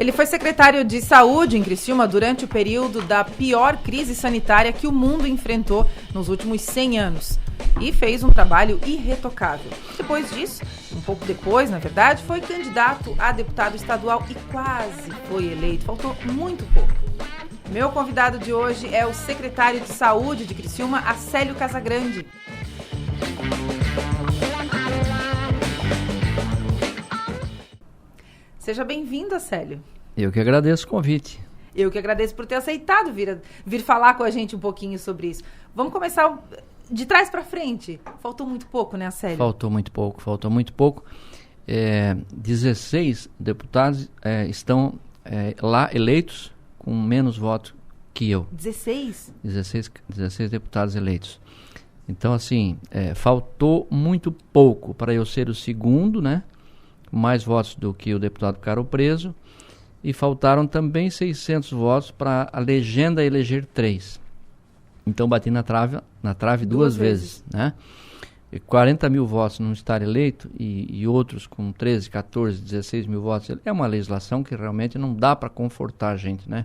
Ele foi secretário de Saúde em Criciúma durante o período da pior crise sanitária que o mundo enfrentou nos últimos 100 anos. E fez um trabalho irretocável. Depois disso, um pouco depois, na verdade, foi candidato a deputado estadual e quase foi eleito. Faltou muito pouco. Meu convidado de hoje é o secretário de Saúde de Criciúma, Acélio Casagrande. Seja bem-vindo, Acélio. Eu que agradeço o convite. Eu que agradeço por ter aceitado vir falar com a gente um pouquinho sobre isso. Vamos começar de trás para frente. Faltou muito pouco, né, Acélio? Faltou muito pouco. 16 deputados estão lá eleitos com menos votos que eu. 16? 16 deputados eleitos. Então, assim, faltou muito pouco para eu ser o segundo, né? Mais votos do que o deputado Caro Preso, e faltaram também 600 votos para a legenda eleger 3. Então bati na trave duas vezes, né? E 40 mil votos não estar eleito e outros com 13, 14, 16 mil votos. É uma legislação que realmente não dá para confortar a gente, né?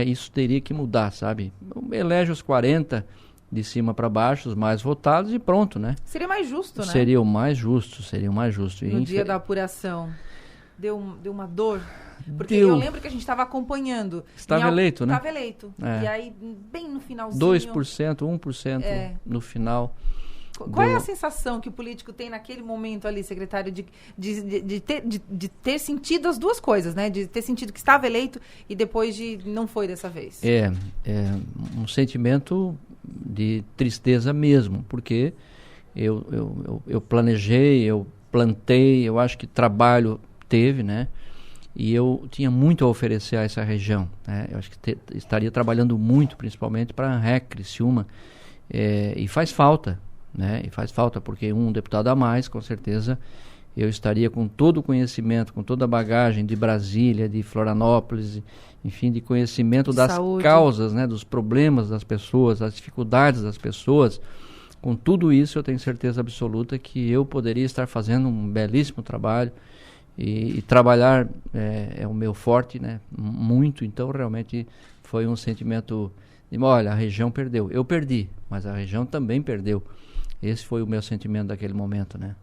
Isso teria que mudar, sabe? Elege os 40 de cima para baixo, os mais votados e pronto, né? Seria mais justo, né? Seria o mais justo. No dia da apuração. Deu uma dor? Porque eu lembro que a gente estava acompanhando. Estava eleito, né? Estava eleito. E aí, bem no finalzinho... 2%, 1% no final. Qual é a sensação que o político tem naquele momento ali, secretário, de ter sentido as duas coisas, né? De ter sentido que estava eleito e depois de não foi dessa vez? É um sentimento de tristeza mesmo, porque eu planejei, eu plantei, eu acho que trabalho teve, né? E eu tinha muito a oferecer a essa região, né? Eu acho que estaria trabalhando muito, principalmente para a REC, Criciúma, e faz falta, né? E faz falta porque um deputado a mais, com certeza, eu estaria com todo o conhecimento, com toda a bagagem de Brasília, de Florianópolis, enfim, de conhecimento das causas, né? Dos problemas das pessoas, das dificuldades das pessoas. Com tudo isso, eu tenho certeza absoluta que eu poderia estar fazendo um belíssimo trabalho. E trabalhar é o meu forte, né? Muito. Então realmente foi um sentimento de, olha, a região perdeu, eu perdi, mas a região também perdeu. Esse foi o meu sentimento daquele momento, né?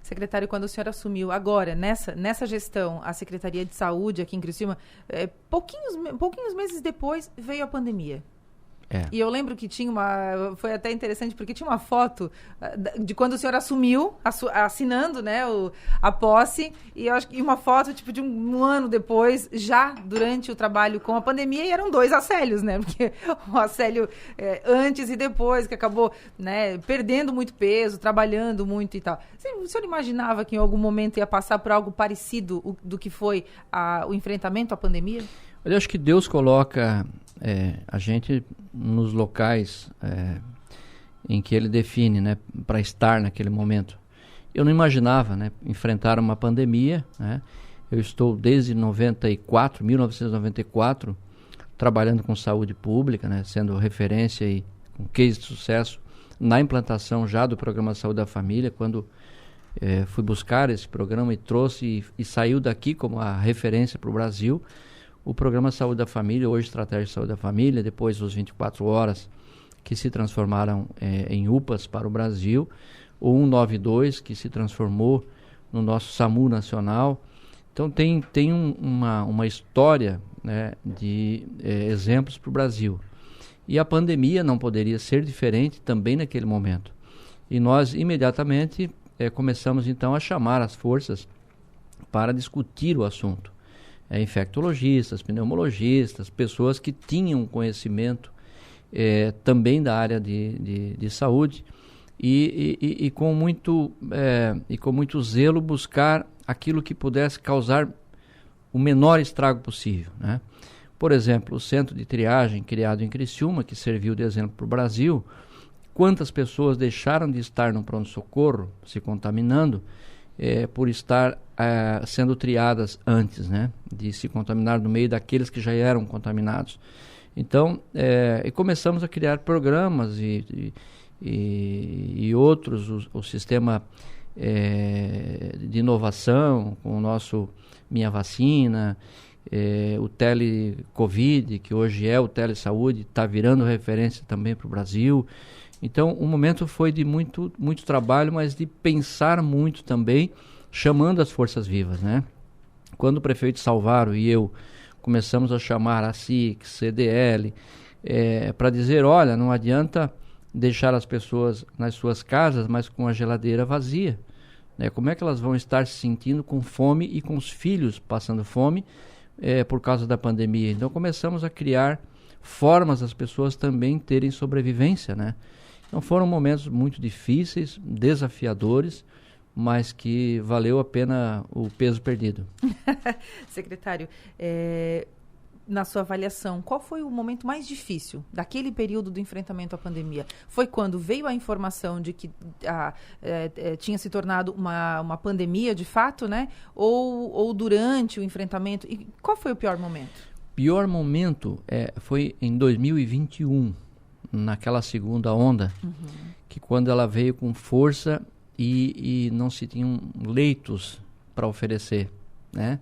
Secretário, quando o senhor assumiu agora, nessa gestão, a Secretaria de Saúde aqui em Criciúma, pouquinhos meses depois veio a pandemia. E eu lembro que foi até interessante, porque tinha uma foto de quando o senhor assumiu, assinando, né, a posse, e eu acho que uma foto tipo de um ano depois, já durante o trabalho com a pandemia, e eram 2 Acélios, né, porque o Acélio antes e depois, que acabou, né, perdendo muito peso, trabalhando muito e tal. O senhor imaginava que em algum momento ia passar por algo parecido do que foi o enfrentamento à pandemia? Eu acho que Deus coloca a gente nos locais em que Ele define, né, para estar naquele momento. Eu não imaginava, né, enfrentar uma pandemia, né? Eu estou desde 1994, trabalhando com saúde pública, né, sendo referência e com case de sucesso na implantação já do Programa Saúde da Família, quando fui buscar esse programa e trouxe e saiu daqui como a referência para o Brasil. O Programa Saúde da Família, hoje Estratégia de Saúde da Família, depois os 24 horas que se transformaram em UPAs para o Brasil, o 192 que se transformou no nosso SAMU nacional. Então tem uma história, né, de exemplos para o Brasil. E a pandemia não poderia ser diferente também naquele momento. E nós imediatamente começamos então a chamar as forças para discutir o assunto. Infectologistas, pneumologistas, pessoas que tinham conhecimento também da área de saúde e com muito zelo buscar aquilo que pudesse causar o menor estrago possível, né? Por exemplo, o centro de triagem criado em Criciúma, que serviu de exemplo para o Brasil, quantas pessoas deixaram de estar no pronto-socorro se contaminando por estar sendo triadas antes, né, de se contaminar no meio daqueles que já eram contaminados. Então, começamos a criar programas e outros, o sistema de inovação, com o nosso Minha Vacina, o Tele-Covid, que hoje é o Tele-Saúde, está virando referência também para o Brasil. Então, o momento foi de muito, muito trabalho, mas de pensar muito também, chamando as forças vivas, né? Quando o prefeito Salvaro e eu começamos a chamar a SIC, CDL, para dizer, olha, não adianta deixar as pessoas nas suas casas, mas com a geladeira vazia. Né? Como é que elas vão estar se sentindo com fome e com os filhos passando fome por causa da pandemia? Então começamos a criar formas das pessoas também terem sobrevivência, né? Então foram momentos muito difíceis, desafiadores, mas que valeu a pena o peso perdido. Secretário, na sua avaliação, qual foi o momento mais difícil daquele período do enfrentamento à pandemia? Foi quando veio a informação de que tinha se tornado uma pandemia de fato, né? Ou durante o enfrentamento? E qual foi o pior momento? Pior momento foi em 2021, naquela segunda onda, que quando ela veio com força e não se tinham leitos para oferecer, né?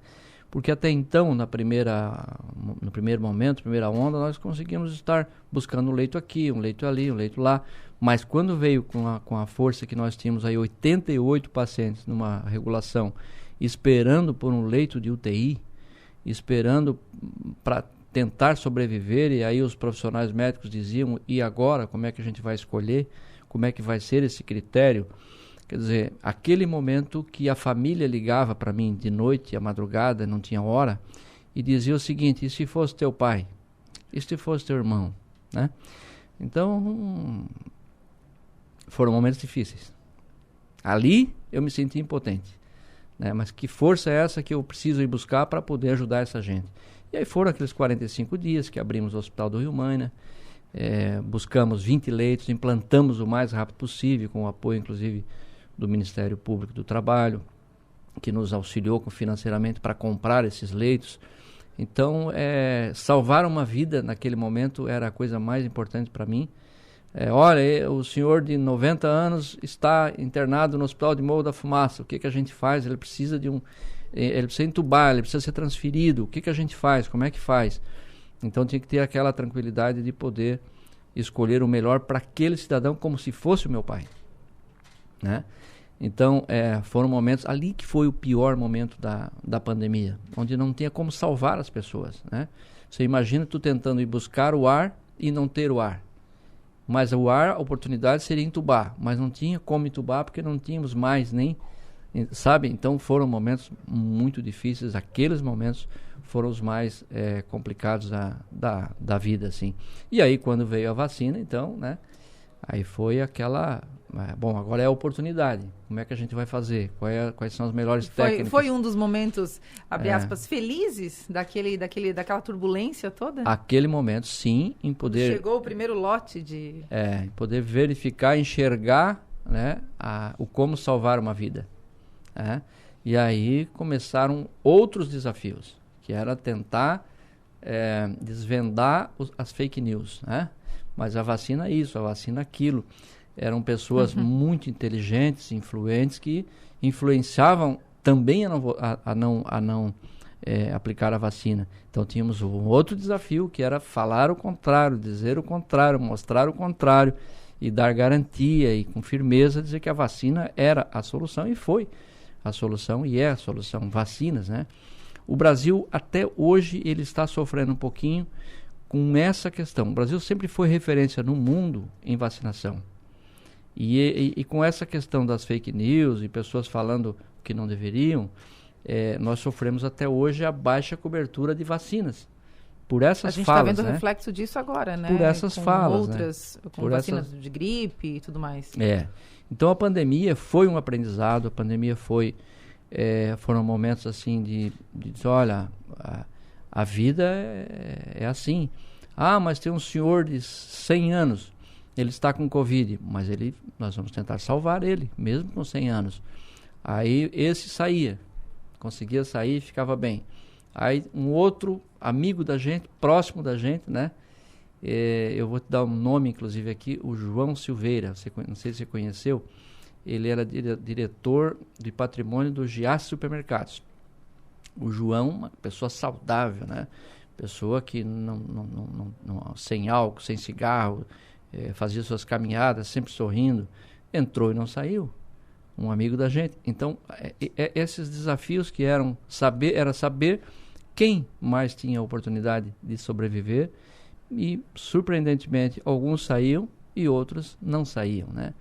Porque até então, no primeiro momento, primeira onda, nós conseguimos estar buscando um leito aqui, um leito ali, um leito lá, mas quando veio com a força que nós tínhamos aí 88 pacientes numa regulação, esperando por um leito de UTI, esperando para tentar sobreviver, e aí os profissionais médicos diziam, e agora, como é que a gente vai escolher? Como é que vai ser esse critério? Quer dizer, aquele momento que a família ligava para mim de noite, à madrugada, não tinha hora, e dizia o seguinte, e se fosse teu pai? E se fosse teu irmão? Né? Então, foram momentos difíceis. Ali, eu me senti impotente. Né? Mas que força é essa que eu preciso ir buscar para poder ajudar essa gente? E aí foram aqueles 45 dias que abrimos o Hospital do Rio Mãe, né? Buscamos 20 leitos, implantamos o mais rápido possível, com o apoio, inclusive, do Ministério Público do Trabalho, que nos auxiliou financeiramente para comprar esses leitos. Então, salvar uma vida naquele momento era a coisa mais importante para mim. Olha, o senhor de 90 anos está internado no Hospital de Morro da Fumaça. O que a gente faz? Ele precisa ele precisa entubar, ele precisa ser transferido. O que a gente faz? Como é que faz? Então tinha que ter aquela tranquilidade de poder escolher o melhor para aquele cidadão como se fosse o meu pai. Né? Então foram momentos ali que foi o pior momento da pandemia, onde não tinha como salvar as pessoas. Né? Você imagina tu tentando ir buscar o ar e não ter o ar. Mas o ar, a oportunidade seria entubar, mas não tinha como entubar porque não tínhamos mais nem... Sabe? Então foram momentos muito difíceis, aqueles momentos foram os mais complicados da vida, assim. E aí quando veio a vacina, então, né? Aí foi aquela... Bom, agora é a oportunidade. Como é que a gente vai fazer? Quais são as melhores técnicas? Foi um dos momentos, abre aspas, felizes daquela turbulência toda? Aquele momento, sim, em poder... Chegou o primeiro lote de... em poder verificar, enxergar, né, o como salvar uma vida. E aí começaram outros desafios, que era tentar desvendar as fake news, né? Mas a vacina isso, a vacina aquilo. Eram pessoas muito inteligentes, influentes, que influenciavam também a não aplicar a vacina. Então tínhamos um outro desafio, que era falar o contrário, dizer o contrário, mostrar o contrário e dar garantia e com firmeza dizer que a vacina era a solução, e foi a solução e é a solução, vacinas, né? O Brasil até hoje ele está sofrendo um pouquinho com essa questão. O Brasil sempre foi referência no mundo em vacinação. E com essa questão das fake news e pessoas falando que não deveriam, nós sofremos até hoje a baixa cobertura de vacinas. Por essas falas, a gente está vendo o reflexo disso agora, né? Por essas falas, outras, né? Com vacinas de gripe e tudo mais. Então a pandemia foi um aprendizado, a pandemia foram momentos assim de dizer, olha, a vida é assim. Mas tem um senhor de 100 anos, ele está com Covid, mas nós vamos tentar salvar ele, mesmo com 100 anos. Aí esse conseguia sair e ficava bem. Aí um outro amigo da gente, próximo da gente, né? Eu vou te dar um nome, inclusive, aqui, o João Silveira, não sei se você conheceu. ele era diretor de patrimônio do Giasse Supermercados. O João, uma pessoa saudável, né? Pessoa que sem álcool, sem cigarro, fazia suas caminhadas, sempre sorrindo, entrou e não saiu. Um amigo da gente. Então, esses desafios que era saber quem mais tinha a oportunidade de sobreviver, e, surpreendentemente, alguns saíam e outros não saíam, né?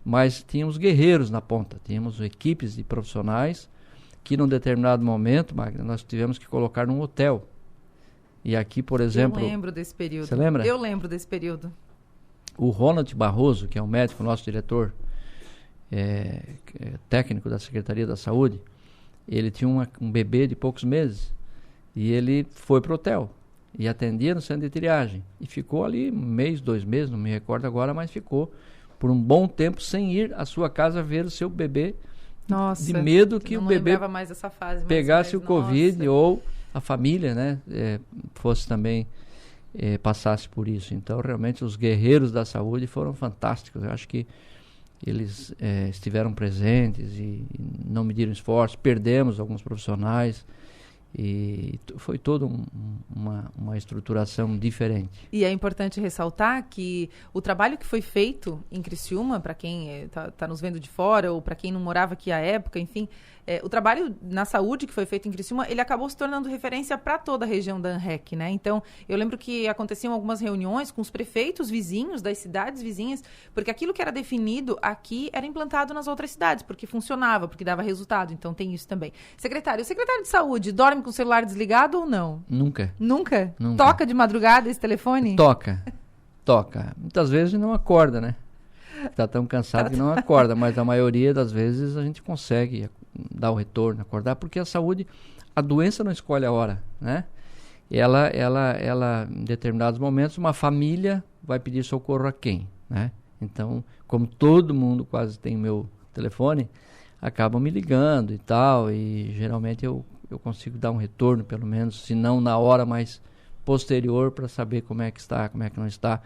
Mas tínhamos guerreiros na ponta, tínhamos equipes de profissionais que, num determinado momento, Magda, nós tivemos que colocar num hotel. E aqui, por exemplo... Eu lembro desse período. Você lembra? Eu lembro desse período. O Ronald Barroso, que é um médico, nosso diretor, técnico da Secretaria da Saúde, ele tinha um bebê de poucos meses e ele foi para o hotel e atendia no centro de triagem e ficou ali 1 mês, 2 meses, não me recordo agora, mas ficou por um bom tempo sem ir à sua casa ver o seu bebê. Nossa, de medo que o bebê mais essa fase, pegasse o Covid ou a família, né, fosse também passasse por isso. Então, realmente, os guerreiros da saúde foram fantásticos. Eu acho que eles estiveram presentes e não mediram esforço. Perdemos alguns profissionais e foi toda uma estruturação diferente. E é importante ressaltar que o trabalho que foi feito em Criciúma, para quem está nos vendo de fora ou para quem não morava aqui à época, enfim, o trabalho na saúde que foi feito em Criciúma, ele acabou se tornando referência para toda a região da ANREC, né? Então, eu lembro que aconteciam algumas reuniões com os prefeitos vizinhos das cidades vizinhas, porque aquilo que era definido aqui era implantado nas outras cidades, porque funcionava, porque dava resultado. Então, tem isso também. Secretário, o secretário de saúde dorme com o celular desligado ou não? Nunca. Nunca? Toca de madrugada esse telefone? Toca. Muitas vezes não acorda, né? Está tão cansado que não acorda, mas a maioria das vezes a gente consegue dar o retorno, acordar, porque a saúde, a doença não escolhe a hora, né? Ela em determinados momentos, uma família vai pedir socorro a quem, né? Então, como todo mundo quase tem o meu telefone, acabam me ligando e tal, e geralmente eu consigo dar um retorno, pelo menos, se não na hora mais posterior, para saber como é que está, como é que não está.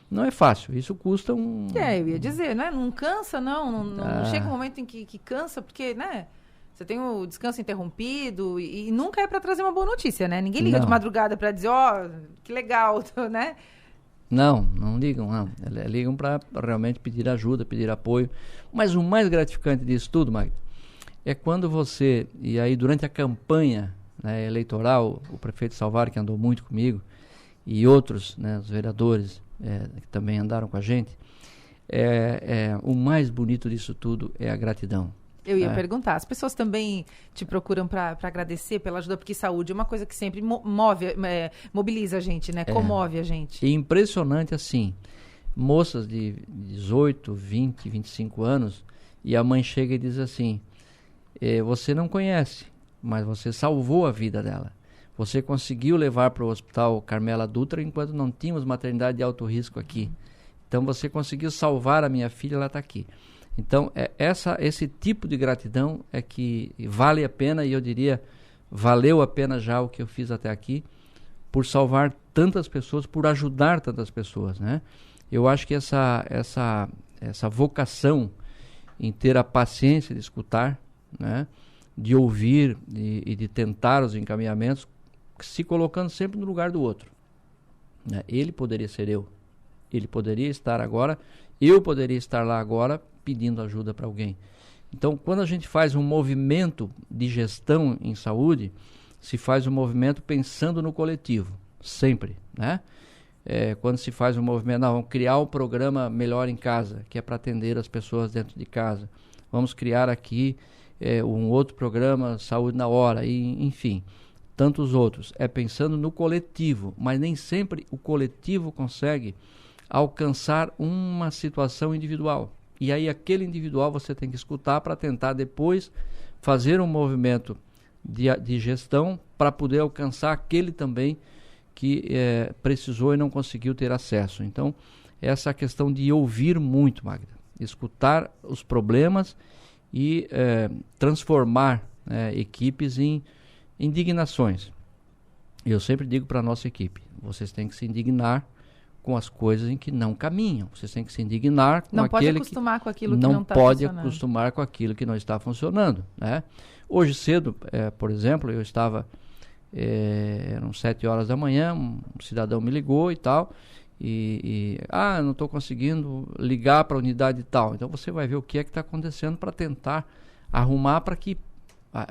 Não é fácil, isso custa um... eu ia dizer, né? Não cansa, não chega um momento em que cansa, porque, né? Você tem o descanso interrompido e nunca é para trazer uma boa notícia, né? Ninguém liga de madrugada para dizer, que legal, né? Não ligam, não. Ligam para realmente pedir ajuda, pedir apoio. Mas o mais gratificante disso tudo, Magda, é quando você, e aí durante a campanha, né, eleitoral, o prefeito Salvário, que andou muito comigo, e outros, né, os vereadores que também andaram com a gente, o mais bonito disso tudo é a gratidão. Eu ia perguntar, as pessoas também te procuram para agradecer pela ajuda, porque saúde é uma coisa que sempre mobiliza a gente, né? Comove a gente. E impressionante assim, moças de 18, 20, 25 anos, e a mãe chega e diz assim, você não conhece, mas você salvou a vida dela. Você conseguiu levar para o Hospital Carmela Dutra enquanto não tínhamos maternidade de alto risco aqui. Então você conseguiu salvar a minha filha, ela está aqui. Então, esse tipo de gratidão é que vale a pena, e eu diria, valeu a pena já o que eu fiz até aqui, por salvar tantas pessoas, por ajudar tantas pessoas, né? Eu acho que essa vocação em ter a paciência de escutar, né? De ouvir e de tentar os encaminhamentos, se colocando sempre no lugar do outro, né? Ele poderia ser eu, ele poderia estar agora, eu poderia estar lá agora, pedindo ajuda para alguém. Então, quando a gente faz um movimento de gestão em saúde, se faz um movimento pensando no coletivo, sempre, né? Quando se faz um movimento, vamos criar um programa Melhor em Casa, que é para atender as pessoas dentro de casa. Vamos criar aqui um outro programa, Saúde na Hora, e, enfim, tantos outros. É pensando no coletivo, mas nem sempre o coletivo consegue alcançar uma situação individual. E aí aquele individual você tem que escutar para tentar depois fazer um movimento de gestão para poder alcançar aquele também que precisou e não conseguiu ter acesso. Então, essa questão de ouvir muito, Magda, escutar os problemas e transformar equipes em indignações. Eu sempre digo para a nossa equipe, vocês têm que se indignar com as coisas em que não caminham. Você tem que se indignar com não aquele pode acostumar com aquilo que não está funcionando. funcionando. Não pode acostumar com aquilo que não está funcionando, né? Hoje cedo, por exemplo, eu estava, eram 7 horas da manhã, um cidadão me ligou e tal, eu não estou conseguindo ligar para a unidade tal. Então você vai ver o que é que está acontecendo para tentar arrumar para que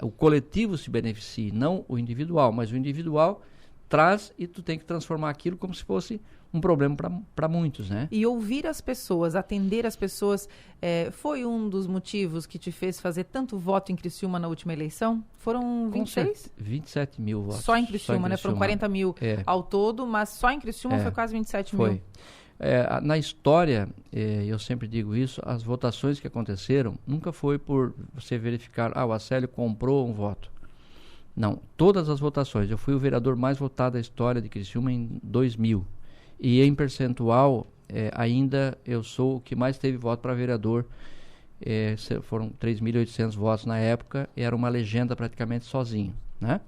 o coletivo se beneficie, não o individual, mas o individual traz e tu tem que transformar aquilo como se fosse um problema para muitos, né? E ouvir as pessoas, atender as pessoas, foi um dos motivos que te fez fazer tanto voto em Criciúma na última eleição? Foram 26? 27 mil votos. Só em Criciúma, né? Foram 40 mil ao todo, mas só em Criciúma foi quase 27 mil. Na história, eu sempre digo isso, as votações que aconteceram nunca foi por você verificar, o Acélio comprou um voto. Não, todas as votações. Eu fui o vereador mais votado da história de Criciúma em 2000. E em percentual, ainda eu sou o que mais teve voto para vereador. Foram 3.800 votos na época, e era uma legenda praticamente sozinho, né?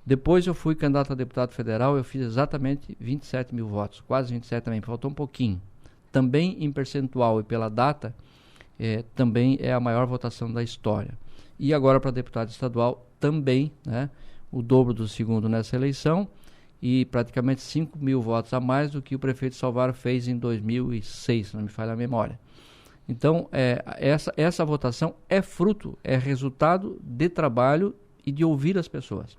Depois eu fui candidato a deputado federal, eu fiz exatamente 27 mil votos, quase 27 também, faltou um pouquinho. Também em percentual e pela data, também é a maior votação da história. E agora para deputado estadual também, né, o dobro do segundo nessa eleição e praticamente 5 mil votos a mais do que o prefeito Salvaro fez em 2006, se não me falha a memória. Então, essa votação é fruto, é resultado de trabalho e de ouvir as pessoas.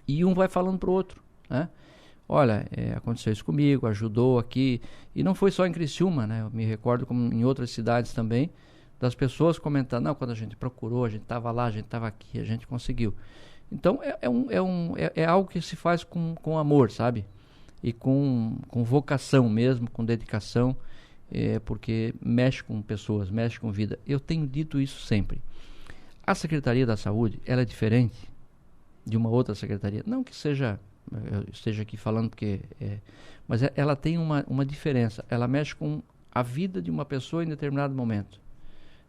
E um vai falando para o outro, né? Olha, aconteceu isso comigo, ajudou aqui. E não foi só em Criciúma, né? Eu me recordo como em outras cidades também, das pessoas comentando, não, quando a gente procurou, a gente estava lá, a gente estava aqui, a gente conseguiu. Então, é algo que se faz com amor, sabe? E com vocação mesmo, com dedicação, porque mexe com pessoas, mexe com vida. Eu tenho dito isso sempre. A Secretaria da Saúde, ela é diferente de uma outra secretaria. Não que eu esteja aqui falando porque... mas ela tem uma diferença. Ela mexe com a vida de uma pessoa em determinado momento,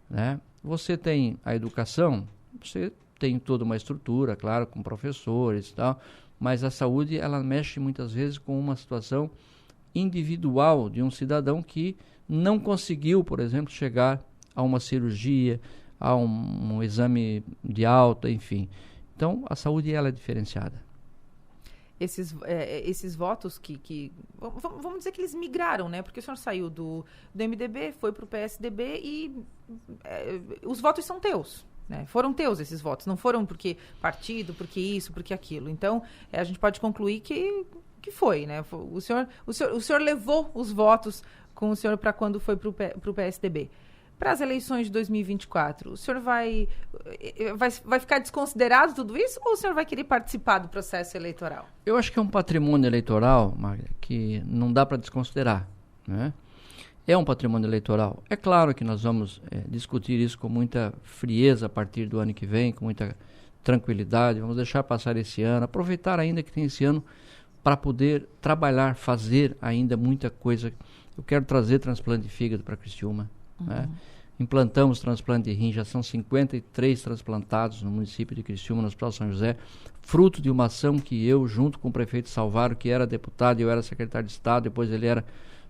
né? Você tem a educação, você tem toda uma estrutura, claro, com professores e tal, mas a saúde, ela mexe muitas vezes com uma situação individual de um cidadão que não conseguiu, por exemplo, chegar a uma cirurgia, a um exame de alta, enfim. Então, a saúde, ela é diferenciada. Esses votos que vamos dizer que eles migraram, né? Porque o senhor saiu do MDB, foi para o PSDB e os votos são teus, né? Foram teus esses votos, não foram porque partido, porque isso, porque aquilo. Então, a gente pode concluir que foi, né? O senhor levou os votos com o senhor para quando foi para o PSDB. Para as eleições de 2024, o senhor vai ficar desconsiderado tudo isso ou o senhor vai querer participar do processo eleitoral? Eu acho que é um patrimônio eleitoral, Magda, que não dá para desconsiderar, né? É um patrimônio eleitoral. É claro que nós vamos discutir isso com muita frieza a partir do ano que vem, com muita tranquilidade. Vamos deixar passar esse ano, aproveitar ainda que tem esse ano para poder trabalhar, fazer ainda muita coisa. Eu quero trazer transplante de fígado para Criciúma, né? Implantamos transplante de rim, já são 53 transplantados no município de Criciúma, no Hospital São José, fruto de uma ação que eu, junto com o prefeito Salvaro, que era deputado e eu era secretário de Estado, depois ele era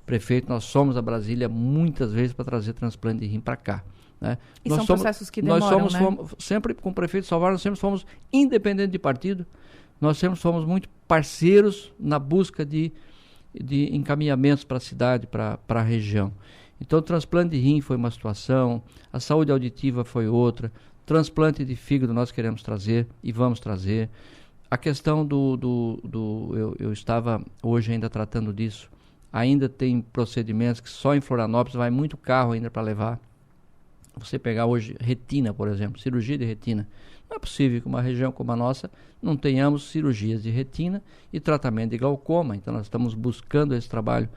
prefeito, nós somos a Brasília muitas vezes para trazer transplante de rim para cá, né? E nós são processos que demoram, fomos sempre com o prefeito Salvaro, nós sempre fomos independente de partido, nós sempre fomos muito parceiros na busca de encaminhamentos para a cidade, para a região. Então, o transplante de rim foi uma situação, a saúde auditiva foi outra, transplante de fígado nós queremos trazer e vamos trazer. A questão eu estava hoje ainda tratando disso, ainda tem procedimentos que só em Florianópolis vai muito carro ainda para levar. Você pegar hoje retina, por exemplo, cirurgia de retina. Não é possível que uma região como a nossa não tenhamos cirurgias de retina e tratamento de glaucoma. Então, nós estamos buscando esse trabalho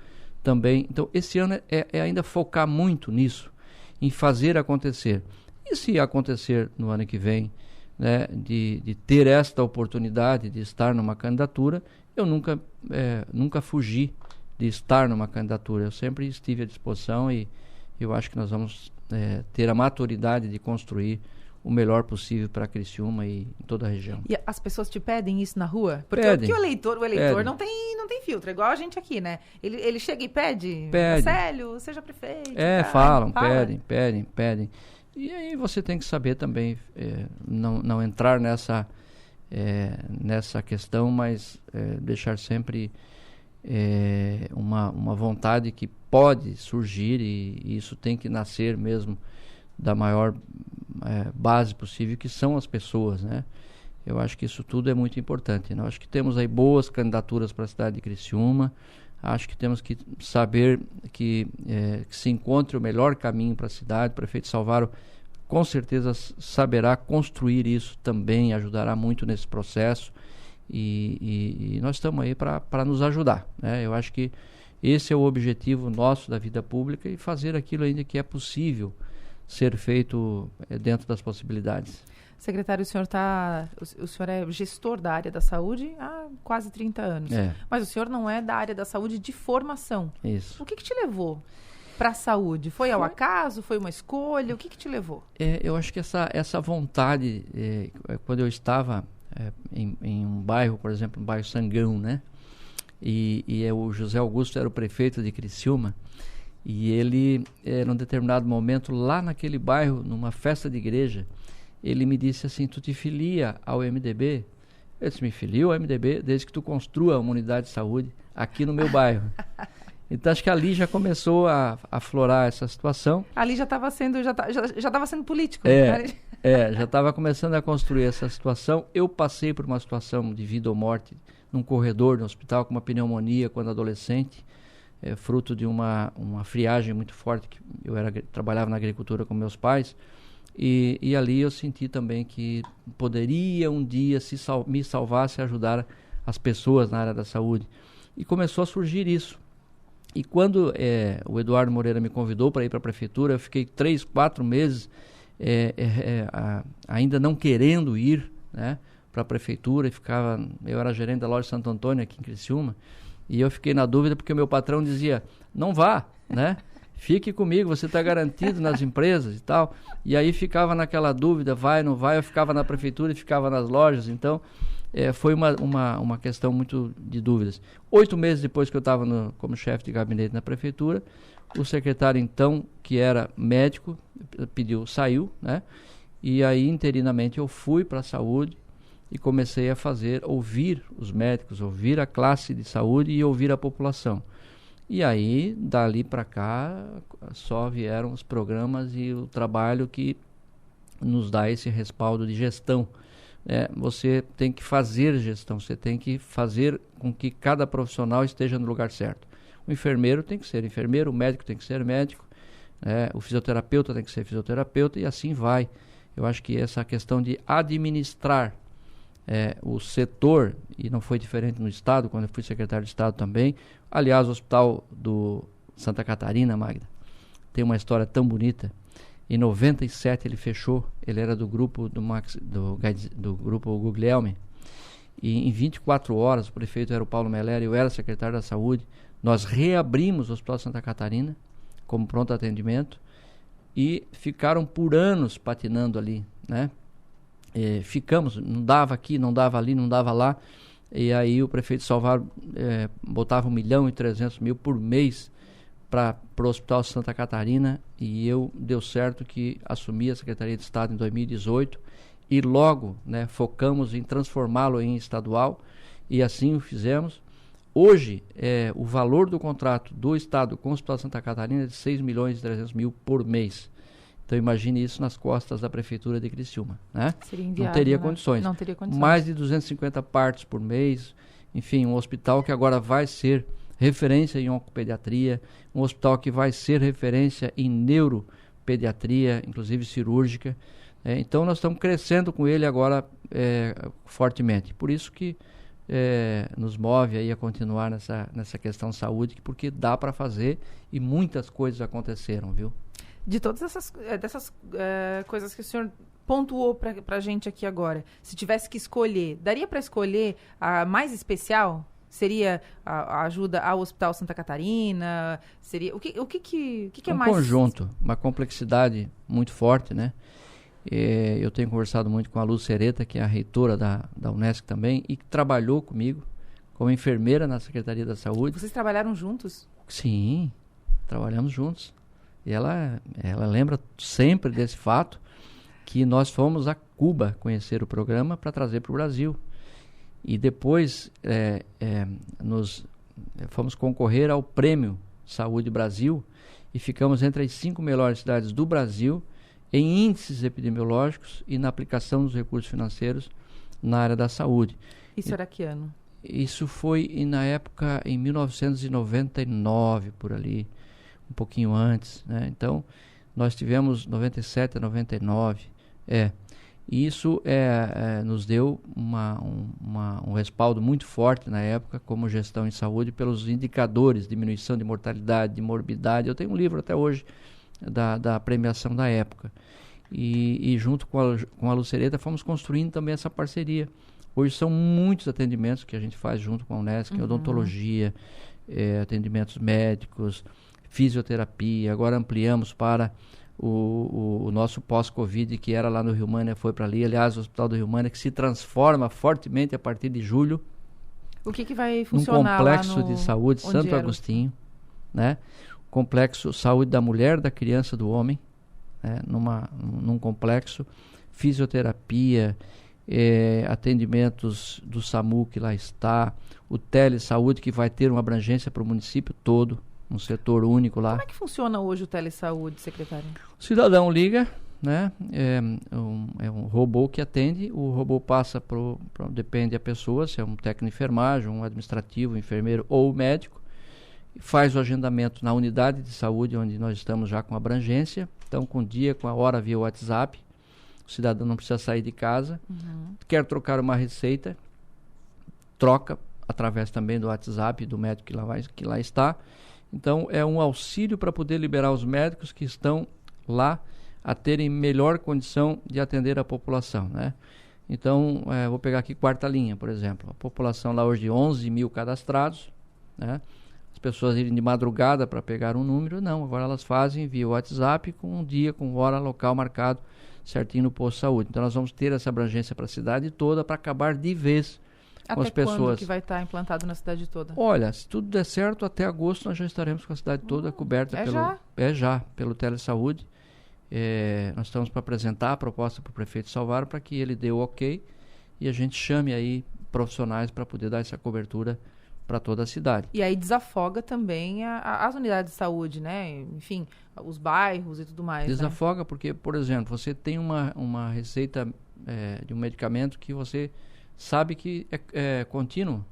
também. Então, esse ano é ainda focar muito nisso, em fazer acontecer. E se acontecer no ano que vem, né, de ter esta oportunidade de estar numa candidatura, eu nunca fugi de estar numa candidatura. Eu sempre estive à disposição e eu acho que nós vamos ter a maturidade de construir o melhor possível para Criciúma e em toda a região. E as pessoas te pedem isso na rua? Porque o eleitor não tem filtro, é igual a gente aqui, né? Ele chega e pede. Célio, seja prefeito. Falam. Pedem. E aí você tem que saber também, não entrar nessa questão, mas deixar sempre uma vontade que pode surgir e isso tem que nascer mesmo da maior base possível, que são as pessoas, né? Eu acho que isso tudo é muito importante, né? Eu acho que temos aí boas candidaturas para a cidade de Criciúma, acho que temos que saber que se encontre o melhor caminho para a cidade. O prefeito Salvaro com certeza saberá construir isso também, ajudará muito nesse processo e nós estamos aí para nos ajudar, né? Eu acho que esse é o objetivo nosso da vida pública e fazer aquilo ainda que é possível ser feito dentro das possibilidades. Secretário, o senhor é gestor da área da saúde há quase 30 anos, mas o senhor não é da área da saúde de formação. Isso. O que te levou para a saúde? Foi ao acaso? Foi uma escolha? O que te levou? Eu acho que essa vontade, quando eu estava em um bairro, por exemplo, um bairro Sangão, né? E o José Augusto era o prefeito de Criciúma, e ele, num determinado momento, lá naquele bairro, numa festa de igreja, ele me disse assim: tu te filia ao MDB? Eu disse: me filio ao MDB desde que tu construa uma unidade de saúde aqui no meu bairro. Então acho que ali já começou a aflorar essa situação. Ali já estava sendo político. Já estava começando a construir essa situação. Eu passei por uma situação de vida ou morte num corredor no hospital com uma pneumonia quando adolescente, fruto de uma friagem muito forte, que eu trabalhava na agricultura com meus pais, e ali eu senti também que poderia um dia me salvar, se ajudar as pessoas na área da saúde. E começou a surgir isso. E quando o Eduardo Moreira me convidou para ir para a prefeitura, eu fiquei 3, 4 meses ainda não querendo ir, né, para a prefeitura. Eu era gerente da loja Santo Antônio aqui em Criciúma, e eu fiquei na dúvida porque o meu patrão dizia: não vá, né? Fique comigo, você está garantido nas empresas e tal. E aí ficava naquela dúvida, vai, não vai. Eu ficava na prefeitura e ficava nas lojas. Então foi uma questão muito de dúvidas. 8 meses depois que eu estava como chefe de gabinete na prefeitura, o secretário então, que era médico, saiu, né? E aí interinamente eu fui para a saúde e comecei a ouvir os médicos, ouvir a classe de saúde e ouvir a população. E aí, dali para cá, só vieram os programas e o trabalho que nos dá esse respaldo de gestão. Você tem que fazer gestão, você tem que fazer com que cada profissional esteja no lugar certo. O enfermeiro tem que ser enfermeiro, o médico tem que ser médico, o fisioterapeuta tem que ser fisioterapeuta, e assim vai. Eu acho que essa questão de administrar o setor, e não foi diferente no Estado, quando eu fui secretário de Estado também. Aliás, o Hospital do Santa Catarina, Magda, tem uma história tão bonita. Em 97 ele fechou, ele era do grupo do grupo Guglielmi, e em 24 horas, o prefeito era o Paulo Melera, eu era secretário da Saúde, nós reabrimos o Hospital Santa Catarina como pronto atendimento, e ficaram por anos patinando ali, né? Ficamos, não dava aqui, não dava ali, não dava lá, e aí o prefeito Salvaro botava 1.300.000 por mês para o Hospital Santa Catarina, e deu certo que assumi a Secretaria de Estado em 2018, e logo, né, focamos em transformá-lo em estadual, e assim o fizemos. Hoje, o valor do contrato do Estado com o Hospital Santa Catarina é de 6.300.000 por mês. Então imagine isso nas costas da Prefeitura de Criciúma, né? Seria inviável, não teria né? condições. Não teria condições. Mais de 250 partos por mês, enfim, um hospital que agora vai ser referência em oncopediatria, um hospital que vai ser referência em neuropediatria, inclusive cirúrgica. Então nós estamos crescendo com ele agora fortemente. Por isso que nos move aí a continuar nessa questão de saúde, porque dá para fazer e muitas coisas aconteceram, viu? De todas dessas coisas que o senhor pontuou para a gente aqui agora, se tivesse que escolher, daria para escolher a mais especial? Seria a ajuda ao Hospital Santa Catarina? Seria o que é mais? Um conjunto, uma complexidade muito forte, né? Eu tenho conversado muito com a Lu Sereta, que é a reitora da Unesc também, e que trabalhou comigo como enfermeira na Secretaria da Saúde. Vocês trabalharam juntos? Sim, trabalhamos juntos. E ela lembra sempre desse fato, que nós fomos a Cuba conhecer o programa para trazer para o Brasil. E depois nós fomos concorrer ao Prêmio Saúde Brasil e ficamos entre as 5 melhores cidades do Brasil em índices epidemiológicos e na aplicação dos recursos financeiros na área da saúde. Isso era que ano? Isso foi na época, em 1999, por ali, um pouquinho antes, né? Então, nós tivemos 97 a 99, e isso nos deu um respaldo muito forte na época como gestão em saúde pelos indicadores, diminuição de mortalidade, de morbidade. Eu tenho um livro até hoje da premiação da época. E junto com a Lu Sereta fomos construindo também essa parceria. Hoje são muitos atendimentos que a gente faz junto com a Unesc, odontologia, atendimentos médicos, fisioterapia. Agora ampliamos para o nosso pós-Covid, que era lá no Rio Mânia, foi para ali. Aliás, o Hospital do Rio Mânia, que se transforma fortemente a partir de julho. O que vai funcionar num complexo lá de saúde Santo Agostinho, né? Complexo saúde da mulher, da criança, do homem, né? Num complexo, fisioterapia, atendimentos do SAMU que lá está, o telesaúde que vai ter uma abrangência para o município todo, um setor único lá. Como é que funciona hoje o telesaúde, secretário? O cidadão liga, né? É um robô que atende, o robô passa depende da pessoa, se é um técnico de enfermagem, um administrativo, um enfermeiro ou médico, faz o agendamento na unidade de saúde onde nós estamos já com abrangência, então com dia, com a hora via WhatsApp, o cidadão não precisa sair de casa, quer trocar uma receita, troca através também do WhatsApp do médico que lá está. Então é um auxílio para poder liberar os médicos que estão lá a terem melhor condição de atender a população, né? Então, vou pegar aqui quarta linha, por exemplo, a população lá hoje de 11 mil cadastrados, né? As pessoas irem de madrugada para pegar um número, não, agora elas fazem via WhatsApp com um dia, com hora, local marcado certinho no posto de saúde. Então nós vamos ter essa abrangência para a cidade toda para acabar de vez com as pessoas. Até quando que vai estar implantado na cidade toda? Olha, se tudo der certo, até agosto nós já estaremos com a cidade toda coberta pelo telesaúde. Nós estamos para apresentar a proposta para o prefeito Salvador para que ele dê o ok e a gente chame aí profissionais para poder dar essa cobertura para toda a cidade. E aí desafoga também as unidades de saúde, né? Enfim, os bairros e tudo mais. Desafoga, né? Porque, por exemplo, você tem uma receita de um medicamento que você sabe que é contínuo.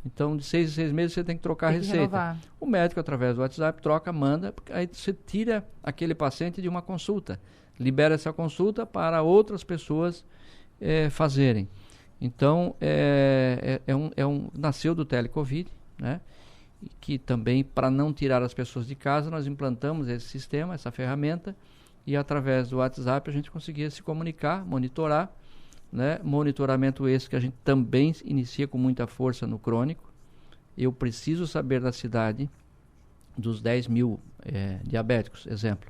Então, de 6 em 6 meses você tem que trocar a receita. Renovar. O médico, através do WhatsApp, troca, manda, aí você tira aquele paciente de uma consulta. Libera essa consulta para outras pessoas fazerem. Então, nasceu do telecovid, né? Que também, para não tirar as pessoas de casa, nós implantamos esse sistema, essa ferramenta, e através do WhatsApp a gente conseguia se comunicar, monitorar, né? Monitoramento esse que a gente também inicia com muita força no crônico. Eu preciso saber da cidade, dos 10 mil diabéticos, exemplo,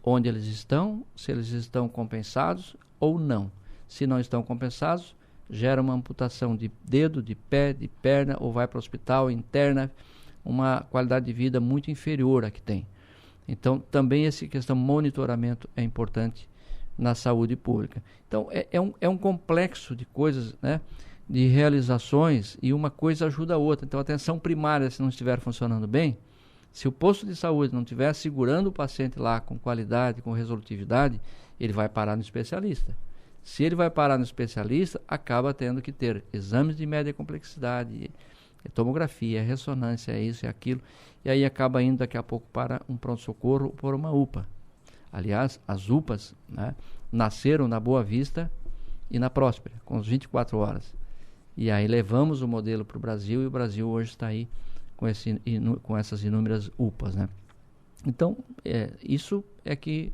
onde eles estão, se eles estão compensados ou não. Se não estão compensados, gera uma amputação de dedo, de pé, de perna, ou vai para o hospital, interna, uma qualidade de vida muito inferior à que tem. Então, também essa questão monitoramento é importante na saúde pública. Então, é um complexo de coisas, né, de realizações, e uma coisa ajuda a outra. Então, a atenção primária, se não estiver funcionando bem, se o posto de saúde não estiver segurando o paciente lá com qualidade, com resolutividade, ele vai parar no especialista. Se ele vai parar no especialista, acaba tendo que ter exames de média complexidade, tomografia, ressonância, isso e aquilo, e aí acaba indo daqui a pouco para um pronto-socorro ou por uma UPA. Aliás, as UPAs, né, nasceram na Boa Vista e na Próspera, com as 24 horas. E aí levamos o modelo para o Brasil, e o Brasil hoje está aí com essas inúmeras UPAs, né? Então, isso é que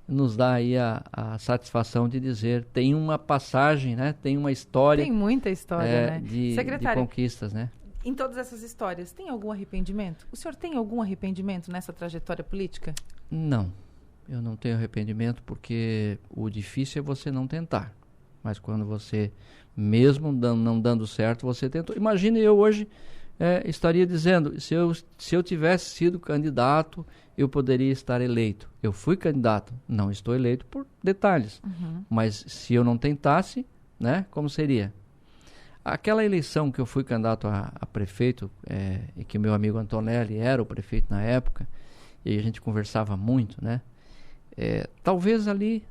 nos dá aí a satisfação de dizer, tem uma passagem, né? Tem uma história. Tem muita história, né? De conquistas, né? Em todas essas histórias, tem algum arrependimento? O senhor tem algum arrependimento nessa trajetória política? Não. Eu não tenho arrependimento porque o difícil é você não tentar. Mas quando você, mesmo não dando certo, você tentou. Imagine eu hoje estaria dizendo, se eu tivesse sido candidato, eu poderia estar eleito. Eu fui candidato, não estou eleito por detalhes. Mas se eu não tentasse, né, como seria? Aquela eleição que eu fui candidato a prefeito, e que meu amigo Antonelli era o prefeito na época, e a gente conversava muito, né? Talvez ali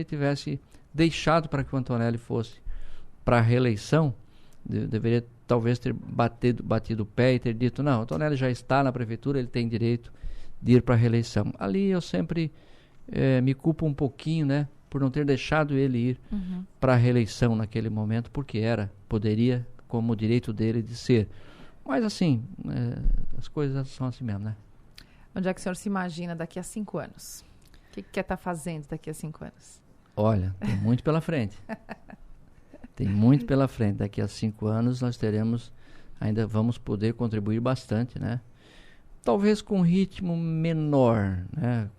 tivesse deixado para que o Antonelli fosse para a reeleição. Deveria talvez ter batido o pé e ter dito, não, o Antonelli já está na prefeitura, ele tem direito de ir para a reeleição. Ali eu sempre me culpo um pouquinho, né, por não ter deixado ele ir para a reeleição naquele momento, porque poderia, como direito dele de ser. Mas assim, as coisas são assim mesmo, né? Onde é que o senhor se imagina daqui a 5 anos? O que quer estar fazendo daqui a 5 anos? Olha, tem muito pela frente. Tem muito pela frente. Daqui a 5 anos nós ainda vamos poder contribuir bastante, né? Talvez com ritmo menor, né?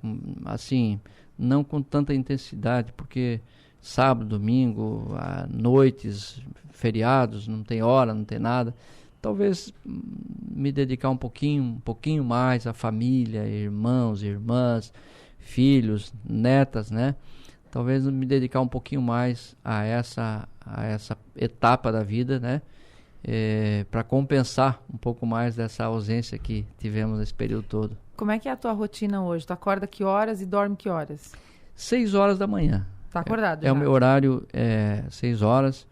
Assim, não com tanta intensidade, porque sábado, domingo, noites, feriados, não tem hora, não tem nada. Talvez me dedicar um pouquinho mais à família, irmãos, irmãs, filhos, netas, né? Talvez me dedicar um pouquinho mais a essa etapa da vida, né? Para compensar um pouco mais dessa ausência que tivemos nesse período todo. Como é que é a tua rotina hoje? Tu acorda que horas e dorme que horas? 6 horas da manhã. Tá acordado já? O meu horário, 6 horas.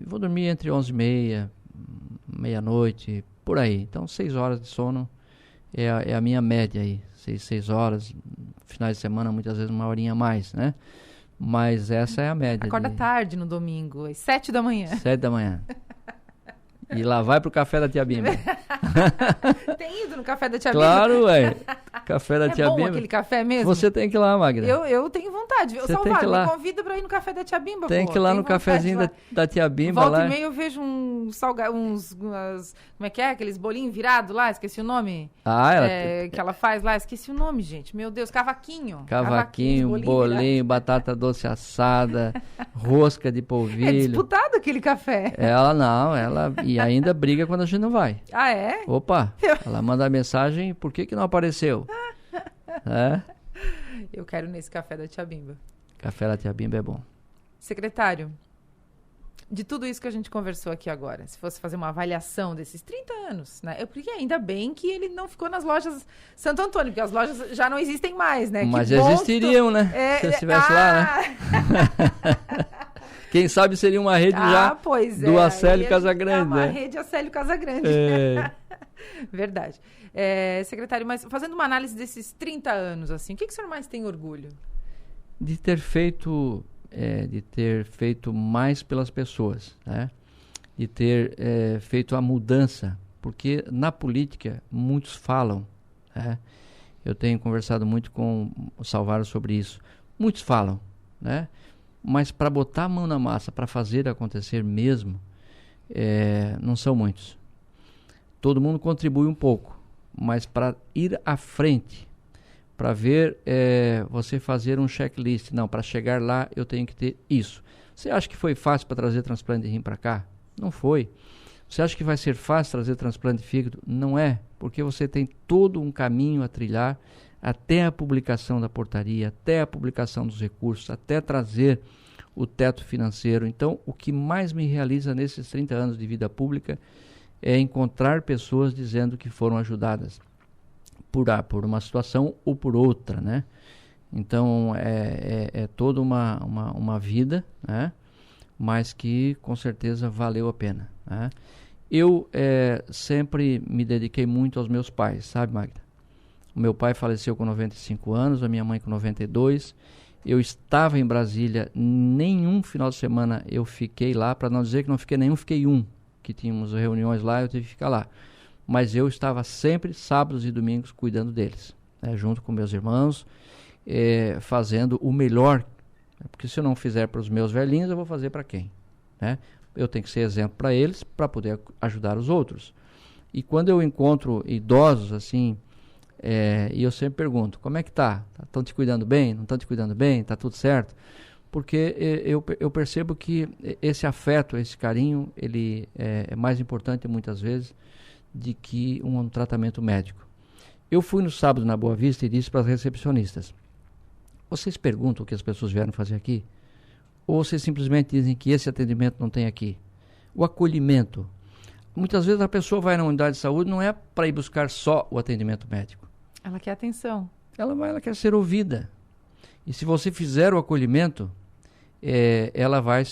Vou dormir entre 11h30, meia-noite, por aí. Então 6 horas de sono é a minha média aí. 6 horas, finais de semana muitas vezes uma horinha a mais, né? Mas essa é a média. Acorda tarde no domingo, às 7 da manhã. 7 da manhã. E lá vai pro café da tia Bimba. Tem ido no café da tia Bimba? Claro, ué. Café da tia Bimba. É bom aquele café mesmo? Você tem que ir lá, Magda. Eu tenho vontade. Você tem que ir lá. Me convida pra ir no café da tia Bimba, Tem que ir lá no cafezinho da tia Bimba. Volta e meia eu vejo como é que é? Aqueles bolinhos virados lá, esqueci o nome. Que ela faz lá, esqueci o nome, gente. Meu Deus, cavaquinho. Bolinho, batata doce assada, rosca de polvilho. É disputado aquele café. E ainda briga quando a gente não vai. Ah, é? Opa, ela manda a mensagem, por que não apareceu? Eu quero nesse café da tia Bimba. Café da tia Bimba é bom. Secretário, de tudo isso que a gente conversou aqui agora, se fosse fazer uma avaliação desses 30 anos, né? Porque ainda bem que ele não ficou nas lojas Santo Antônio, porque as lojas já não existem mais, né? Mas existiriam, né? Se eu estivesse lá, né? Quem sabe seria uma rede do Acélio Casagrande, uma rede Acélio Casagrande. Verdade. Secretário, mas fazendo uma análise desses 30 anos, assim, o que o senhor mais tem orgulho? De ter feito mais pelas pessoas, né? De ter feito a mudança, porque na política muitos falam, né? Eu tenho conversado muito com o Salvador sobre isso. Muitos falam, né? Mas para botar a mão na massa, para fazer acontecer mesmo, não são muitos. Todo mundo contribui um pouco, mas para ir à frente, para ver você fazer um checklist, não, para chegar lá eu tenho que ter isso. Você acha que foi fácil para trazer transplante de rim para cá? Não foi. Você acha que vai ser fácil trazer transplante de fígado? Não é, porque você tem todo um caminho a trilhar até a publicação da portaria, até a publicação dos recursos, até trazer o teto financeiro. Então, o que mais me realiza nesses 30 anos de vida pública é encontrar pessoas dizendo que foram ajudadas por uma situação ou por outra, né? Então, é toda uma vida, né? Mas que com certeza valeu a pena, né? Eu sempre me dediquei muito aos meus pais, sabe, Magda? O meu pai faleceu com 95 anos, a minha mãe com 92. Eu estava em Brasília, nenhum final de semana eu fiquei lá, para não dizer que não fiquei nenhum, fiquei um, que tínhamos reuniões lá, eu tive que ficar lá. Mas eu estava sempre, sábados e domingos, cuidando deles, né, junto com meus irmãos, fazendo o melhor, porque se eu não fizer para os meus velhinhos, eu vou fazer para quem? Né? Eu tenho que ser exemplo para eles, para poder ajudar os outros. E quando eu encontro idosos, assim, E eu sempre pergunto, como é que tá? Estão te cuidando bem? Não estão te cuidando bem? Tá tudo certo? Porque eu percebo que esse afeto, esse carinho, ele é mais importante muitas vezes de que um tratamento médico. Eu fui no sábado na Boa Vista e disse para as recepcionistas, vocês perguntam o que as pessoas vieram fazer aqui? Ou vocês simplesmente dizem que esse atendimento não tem aqui? O acolhimento. Muitas vezes a pessoa vai na unidade de saúde não é para ir buscar só o atendimento médico. Ela quer atenção. Ela quer ser ouvida. E se você fizer o acolhimento, ela vai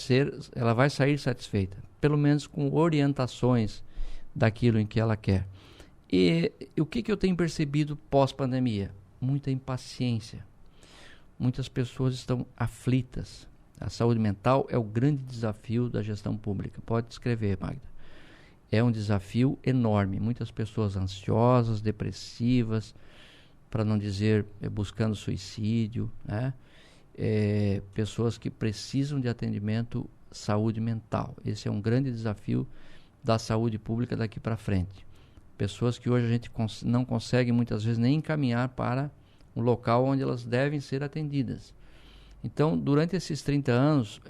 sair satisfeita. Pelo menos com orientações daquilo em que ela quer. E o que eu tenho percebido pós-pandemia? Muita impaciência. Muitas pessoas estão aflitas. A saúde mental é o grande desafio da gestão pública. Pode escrever, Magda. É um desafio enorme. Muitas pessoas ansiosas, depressivas, para não dizer buscando suicídio, né? Pessoas que precisam de atendimento saúde mental. Esse é um grande desafio da saúde pública daqui para frente. Pessoas que hoje a gente não consegue muitas vezes nem encaminhar para um local onde elas devem ser atendidas. Então, durante esses 30 anos,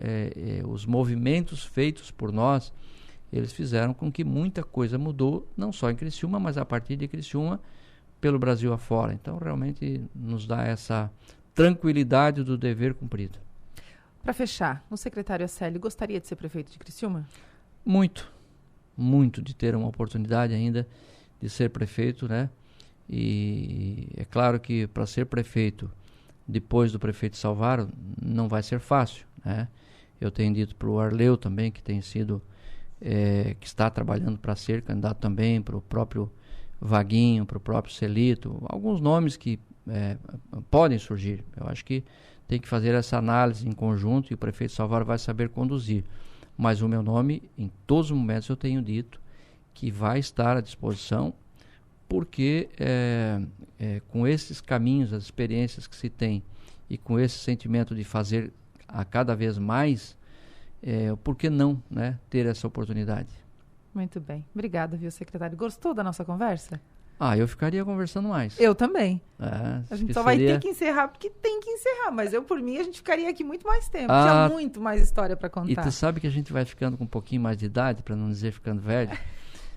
os movimentos feitos por nós, eles fizeram com que muita coisa mudou, não só em Criciúma, mas a partir de Criciúma, pelo Brasil afora. Então, realmente nos dá essa tranquilidade do dever cumprido. Para fechar, o secretário Acélio gostaria de ser prefeito de Criciúma? Muito de ter uma oportunidade ainda de ser prefeito, né? E é claro que para ser prefeito, depois do prefeito Salvaro, não vai ser fácil, né? Eu tenho dito para o Arleu também, que tem sido, que está trabalhando para ser candidato também, para o próprio Vaguinho, para o próprio Celito, alguns nomes que podem surgir. Eu acho que tem que fazer essa análise em conjunto e o prefeito Salvaro vai saber conduzir. Mas o meu nome, em todos os momentos eu tenho dito que vai estar à disposição, porque com esses caminhos, as experiências que se tem e com esse sentimento de fazer a cada vez mais, por que não, né, ter essa oportunidade? Muito bem. Obrigada, viu, secretário? Gostou da nossa conversa? Eu ficaria conversando mais. Eu também. A gente só vai ter que encerrar, porque tem que encerrar. Mas por mim, a gente ficaria aqui muito mais tempo. Tinha muito mais história para contar. E tu sabe que a gente vai ficando com um pouquinho mais de idade, para não dizer ficando velho.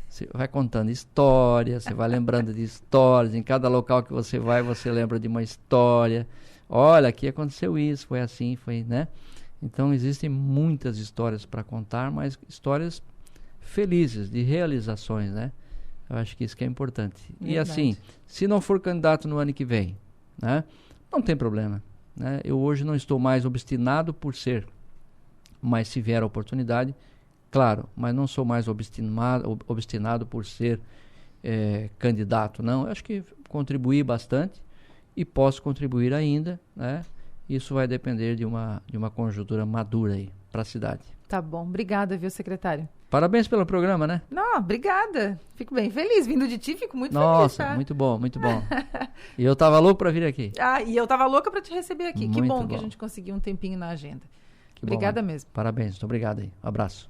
Você vai contando histórias, você vai lembrando de histórias. Em cada local que você vai, você lembra de uma história. Olha, aqui aconteceu isso, foi assim, foi, né? Então, existem muitas histórias para contar, mas histórias felizes, de realizações, né? Eu acho que isso que é importante. Verdade. E assim, se não for candidato no ano que vem, né? Não tem problema, né? Eu hoje não estou mais obstinado por ser, mas se vier a oportunidade, claro, mas não sou mais obstinado por ser candidato, não. Eu acho que contribuí bastante e posso contribuir ainda, né? Isso vai depender de uma conjuntura madura aí para a cidade. Tá bom. Obrigada, viu, secretário? Parabéns pelo programa, né? Não, obrigada. Fico bem feliz. Vindo de ti, fico muito feliz. Nossa, muito bom, muito bom. E eu tava louco para vir aqui. E eu tava louca para te receber aqui. Muito que bom que a gente conseguiu um tempinho na agenda. Obrigada mesmo. Parabéns, muito obrigado aí. Um abraço.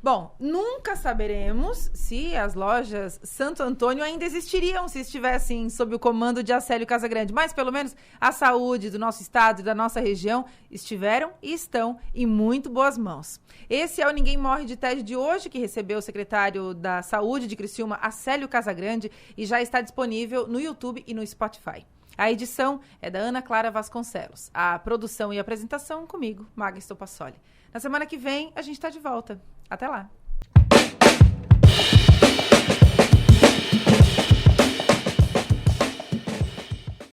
Bom, nunca saberemos se as lojas Santo Antônio ainda existiriam se estivessem sob o comando de Acélio Casagrande, mas pelo menos a saúde do nosso estado e da nossa região estiveram e estão em muito boas mãos. Esse é o Ninguém Morre de Tédio de hoje, que recebeu o secretário da Saúde de Criciúma, Acélio Casagrande, e já está disponível no YouTube e no Spotify. A edição é da Ana Clara Vasconcelos. A produção e apresentação comigo, Magda Estopassoli. Na semana que vem, a gente está de volta. Até lá!